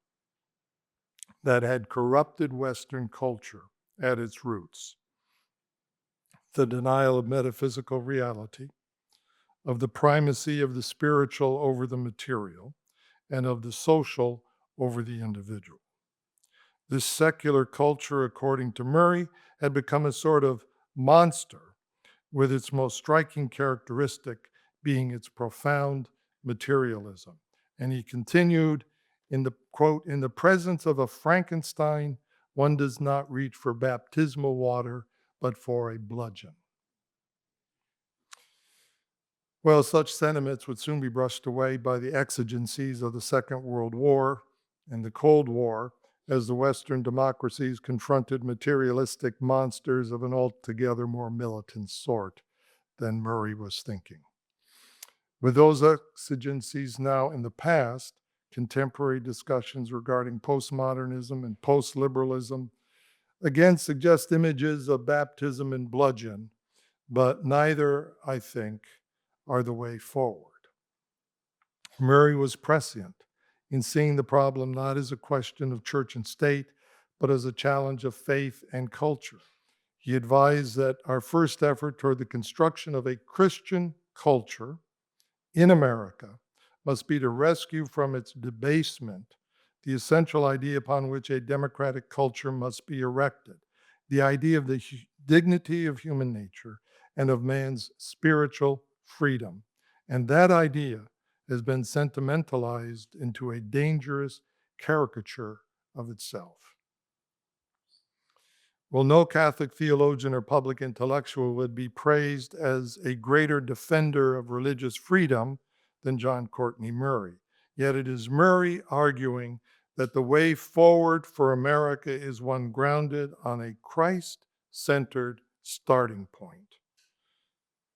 that had corrupted Western culture at its roots. The denial of metaphysical reality, of the primacy of the spiritual over the material, and of the social over the individual. This secular culture, according to Murray, had become a sort of monster, with its most striking characteristic being its profound materialism. And he continued, in the quote, "In the presence of a Frankenstein, one does not reach for baptismal water, but for a bludgeon." Well, such sentiments would soon be brushed away by the exigencies of the Second World War and the Cold War, as the Western democracies confronted materialistic monsters of an altogether more militant sort than Murray was thinking. With those exigencies now in the past, contemporary discussions regarding postmodernism and post-liberalism again suggest images of baptism and bludgeon, but neither, I think, are the way forward. Murray was prescient in seeing the problem not as a question of church and state, but as a challenge of faith and culture. He advised that our first effort toward the construction of a Christian culture in America must be to rescue from its debasement the essential idea upon which a democratic culture must be erected, the idea of the dignity of human nature and of man's spiritual freedom. And that idea has been sentimentalized into a dangerous caricature of itself. Well, no Catholic theologian or public intellectual would be praised as a greater defender of religious freedom than John Courtney Murray. Yet it is Murray arguing that the way forward for America is one grounded on a Christ-centered starting point.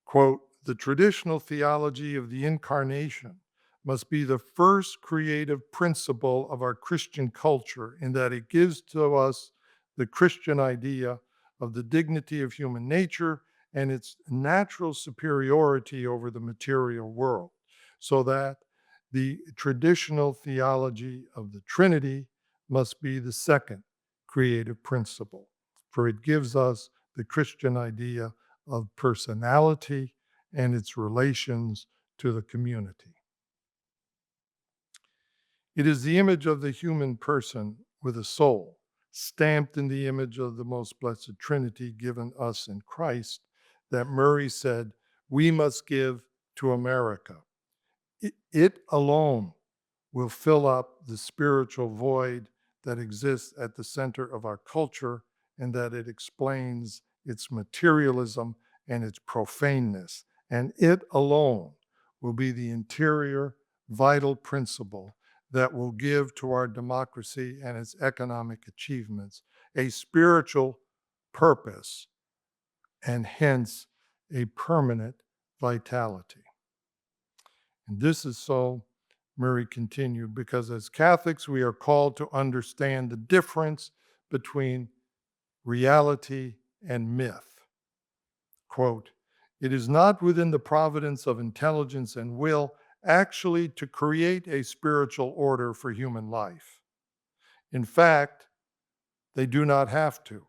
Quote, "The traditional theology of the incarnation must be the first creative principle of our Christian culture in that it gives to us the Christian idea of the dignity of human nature and its natural superiority over the material world, so that the traditional theology of the Trinity must be the second creative principle, for it gives us the Christian idea of personality and its relations to the community." It is the image of the human person with a soul, stamped in the image of the most blessed Trinity given us in Christ, that Murray said, we must give to America. It alone will fill up the spiritual void that exists at the center of our culture, and that it explains its materialism and its profaneness. And it alone will be the interior, vital principle that will give to our democracy and its economic achievements a spiritual purpose and hence a permanent vitality. And this is so, Murray continued, because as Catholics we are called to understand the difference between reality and myth. Quote, "It is not within the providence of intelligence and will actually to create a spiritual order for human life. In fact, they do not have to.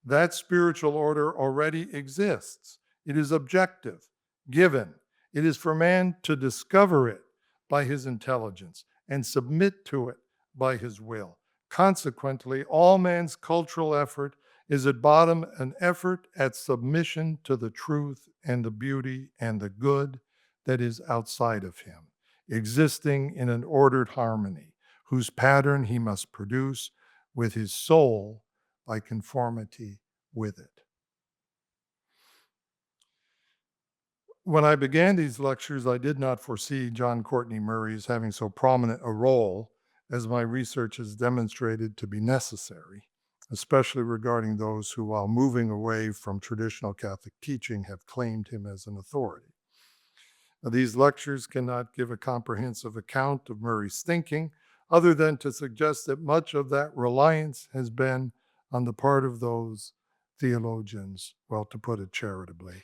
That spiritual order already exists. It is objective, given. It is for man to discover it by his intelligence and submit to it by his will. Consequently, all man's cultural effort is at bottom an effort at submission to the truth and the beauty and the good that is outside of him, existing in an ordered harmony, whose pattern he must produce with his soul by conformity with it." When I began these lectures, I did not foresee John Courtney Murray as having so prominent a role as my research has demonstrated to be necessary, especially regarding those who, while moving away from traditional Catholic teaching, have claimed him as an authority. These lectures cannot give a comprehensive account of Murray's thinking, other than to suggest that much of that reliance has been on the part of those theologians, well, to put it charitably,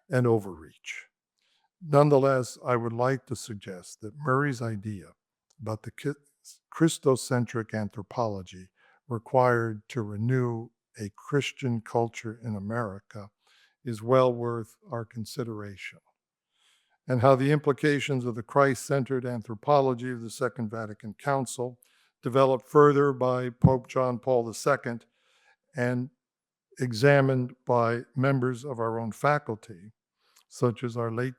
an overreach. Nonetheless, I would like to suggest that Murray's idea about the Christocentric anthropology required to renew a Christian culture in America is well worth our consideration, and how the implications of the Christ-centered anthropology of the Second Vatican Council, developed further by Pope John Paul II and examined by members of our own faculty, such as our late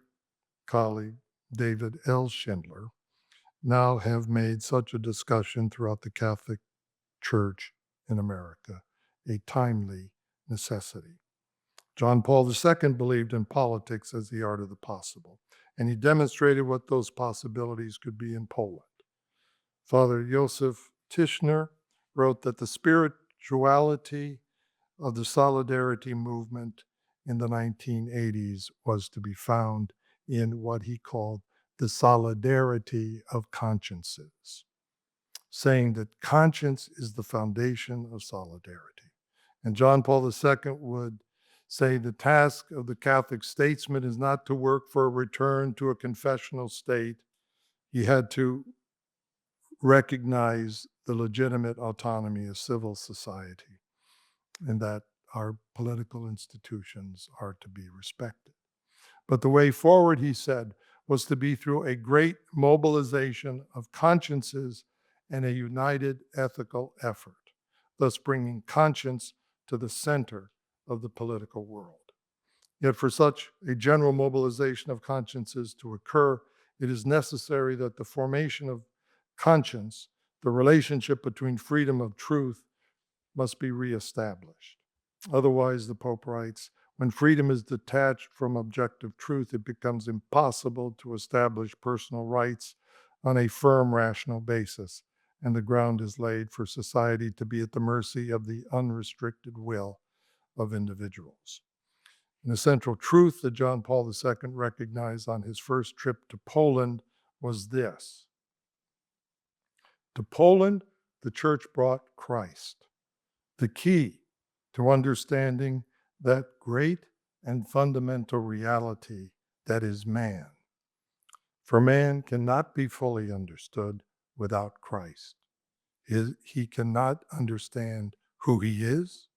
colleague David L. Schindler, now have made such a discussion throughout the Catholic Church in America a timely necessity. John Paul II believed in politics as the art of the possible, and he demonstrated what those possibilities could be in Poland. Father Josef Tischner wrote that the spirituality of the solidarity movement in the 1980s was to be found in what he called the solidarity of consciences, saying that conscience is the foundation of solidarity. And John Paul II would say the task of the Catholic statesman is not to work for a return to a confessional state. He had to recognize the legitimate autonomy of civil society and that our political institutions are to be respected. But the way forward, he said, was to be through a great mobilization of consciences and a united ethical effort, thus bringing conscience to the center of the political world. Yet for such a general mobilization of consciences to occur, it is necessary that the formation of conscience, the relationship between freedom of truth, must be reestablished. Otherwise, the Pope writes, when freedom is detached from objective truth, it becomes impossible to establish personal rights on a firm, rational basis, and the ground is laid for society to be at the mercy of the unrestricted will of individuals. And the central truth that John Paul II recognized on his first trip to Poland was this. To Poland, the church brought Christ, the key to understanding that great and fundamental reality that is man. For man cannot be fully understood without Christ. He cannot understand who he is,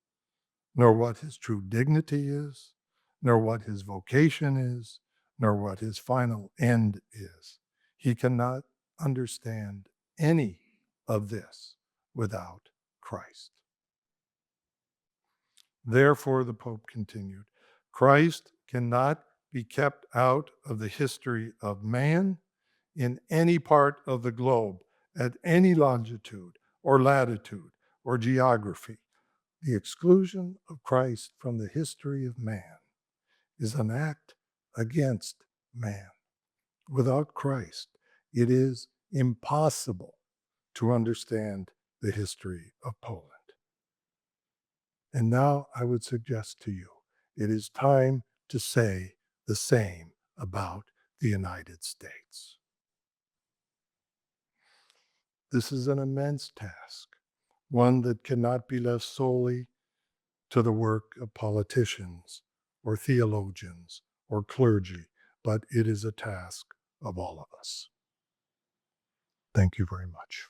nor what his true dignity is, nor what his vocation is, nor what his final end is. He cannot understand any of this without Christ. Therefore, the Pope continued, Christ cannot be kept out of the history of man in any part of the globe, at any longitude or latitude or geography. The exclusion of Christ from the history of man is an act against man. Without Christ, it is impossible to understand the history of Poland. And now I would suggest to you, it is time to say the same about the United States. This is an immense task, one that cannot be left solely to the work of politicians or theologians or clergy, but it is a task of all of us. Thank you very much.